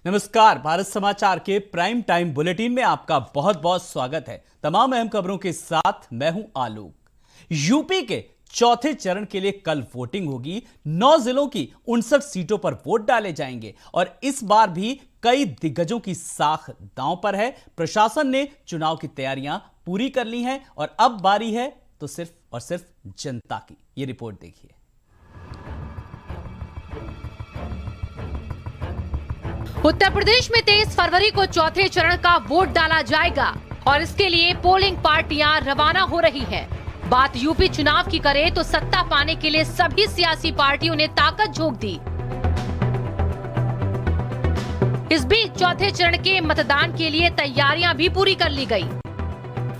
नमस्कार, भारत समाचार के प्राइम टाइम बुलेटिन में आपका बहुत बहुत स्वागत है। तमाम अहम खबरों के साथ मैं हूं आलोक। यूपी के चौथे चरण के लिए कल वोटिंग होगी। 9 जिलों की 59 सीटों पर वोट डाले जाएंगे और इस बार भी कई दिग्गजों की साख दांव पर है। प्रशासन ने चुनाव की तैयारियां पूरी कर ली हैं और अब बारी है तो सिर्फ और सिर्फ जनता की। ये रिपोर्ट देखिए। उत्तर प्रदेश में 23 फरवरी को चौथे चरण का वोट डाला जाएगा और इसके लिए पोलिंग पार्टियां रवाना हो रही हैं। बात यूपी चुनाव की करें तो सत्ता पाने के लिए सभी सियासी पार्टियों ने ताकत झोंक दी। इस बीच चौथे चरण के मतदान के लिए तैयारियां भी पूरी कर ली गई।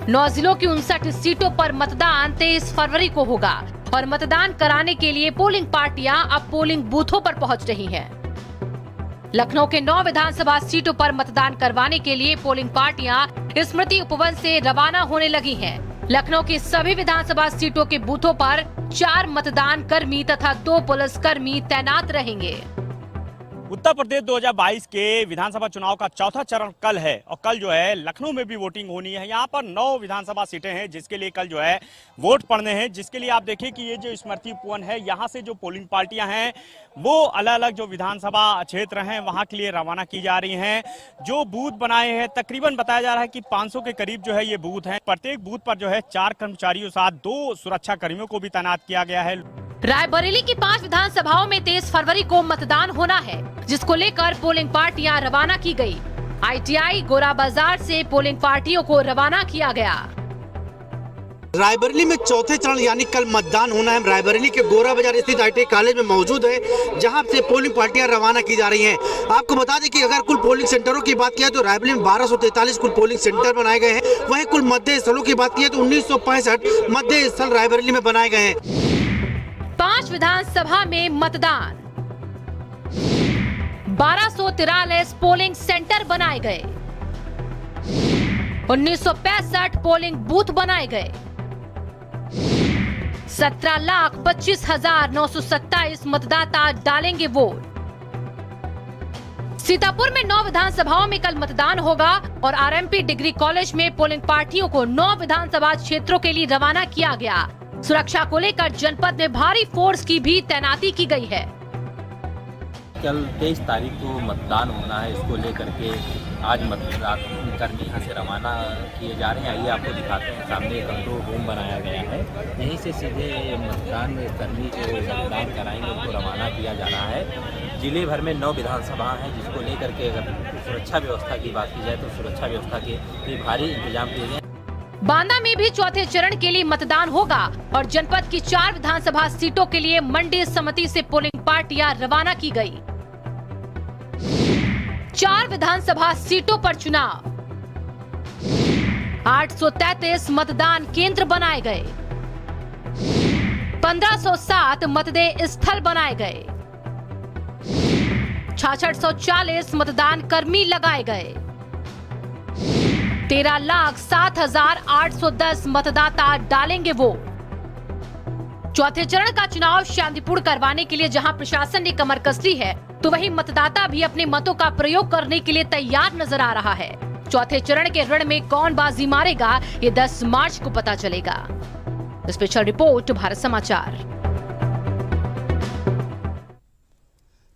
9 जिलों की 59 सीटों पर मतदान 23 फरवरी को होगा और मतदान कराने के लिए पोलिंग पार्टियां अब पोलिंग बूथों पर पहुंच रही हैं। लखनऊ के 9 विधानसभा सीटों पर मतदान करवाने के लिए पोलिंग पार्टियां स्मृति उपवन से रवाना होने लगी हैं। लखनऊ की सभी विधानसभा सीटों के बूथों पर 4 मतदान कर्मी तथा 2 पुलिस कर्मी तैनात रहेंगे। उत्तर प्रदेश 2022 के विधानसभा चुनाव का चौथा चरण कल है और कल जो है लखनऊ में भी वोटिंग होनी है। यहाँ पर 9 विधानसभा सीटें हैं जिसके लिए कल जो है वोट पड़ने हैं, जिसके लिए आप देखिए कि ये जो स्मृति उपवन है यहाँ से जो पोलिंग पार्टियां हैं वो अलग अलग जो विधानसभा क्षेत्र हैं वहाँ के लिए रवाना की जा रही हैं। जो बूथ बनाए हैं तकरीबन बताया जा रहा है कि 500 के करीब जो है ये बूथ हैं। प्रत्येक बूथ पर जो है 4 कर्मचारियों साथ 2 सुरक्षा कर्मियों को भी तैनात किया गया है। रायबरेली की 5 विधानसभाओं में 23 फरवरी को मतदान होना है, जिसको लेकर पोलिंग पार्टियां रवाना की गई। ITI गोरा बाजार से पोलिंग पार्टियों को रवाना किया गया। रायबरेली में चौथे चरण यानी कल मतदान होना है। रायबरेली के गोरा बाजार स्थित ITI कॉलेज में मौजूद है, जहां से पोलिंग पार्टियां रवाना की जा रही हैं। आपको बता दें कि अगर कुल पोलिंग सेंटरों की बात किया तो रायबरेली में 1243 कुल पोलिंग सेंटर बनाए गए हैं। वहीं कुल मतदेय स्थलों की बात की तो 1965 मतदेय स्थल रायबरेली में बनाए गए हैं। 5 विधानसभा में मतदान, 1243 पोलिंग सेंटर बनाए गए, 1965 पोलिंग बूथ बनाए गए, 17,25,927 मतदाता डालेंगे वोट। सीतापुर में 9 विधानसभाओं में कल मतदान होगा और RMP डिग्री कॉलेज में पोलिंग पार्टियों को 9 विधानसभा क्षेत्रों के लिए रवाना किया गया। सुरक्षा को लेकर जनपद में भारी फोर्स की भी तैनाती की गई है। कल 23 तारीख को मतदान होना है, इसको लेकर के आज मतदान कर्मी यहाँ से रवाना किए जा रहे हैं। आइए आपको दिखाते हैं। सामने एक कंट्रोल रूम बनाया गया है, यहीं से सीधे मतदान कर्मी जो मतदान कराएंगे उनको रवाना किया जा रहा है। जिले भर में 9 विधानसभा हैं, जिसको लेकर के अगर सुरक्षा व्यवस्था की बात की जाए तो सुरक्षा व्यवस्था के भारी इंतजाम किए गए। बांदा में भी चौथे चरण के लिए मतदान होगा और जनपद की 4 विधानसभा सीटों के लिए मंडी समिति से पोलिंग पार्टियां रवाना की गई। 4 विधानसभा सीटों पर चुनाव, 833 मतदान केंद्र बनाए गए, 1507 मतदेय स्थल बनाए गए, 6640 मतदान कर्मी लगाए गए, 13,07,810 मतदाता डालेंगे वोट। चौथे चरण का चुनाव शांतिपूर्ण करवाने के लिए जहां प्रशासन ने कमर कस ली है, तो वहीं मतदाता भी अपने मतों का प्रयोग करने के लिए तैयार नजर आ रहा है। चौथे चरण के रण में कौन बाजी मारेगा, ये 10 मार्च को पता चलेगा। स्पेशल रिपोर्ट, भारत समाचार।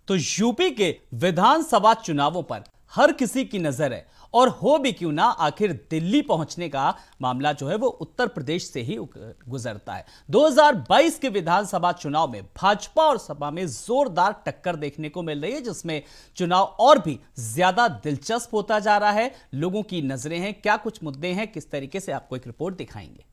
तो यूपी के विधानसभा चुनावों पर हर किसी की नजर है और हो भी क्यों ना, आखिर दिल्ली पहुंचने का मामला जो है वो उत्तर प्रदेश से ही गुजरता है। 2022 के विधानसभा चुनाव में भाजपा और सपा में जोरदार टक्कर देखने को मिल रही है, जिसमें चुनाव और भी ज्यादा दिलचस्प होता जा रहा है। लोगों की नजरें हैं, क्या कुछ मुद्दे हैं, किस तरीके से आपको एक रिपोर्ट दिखाएंगे।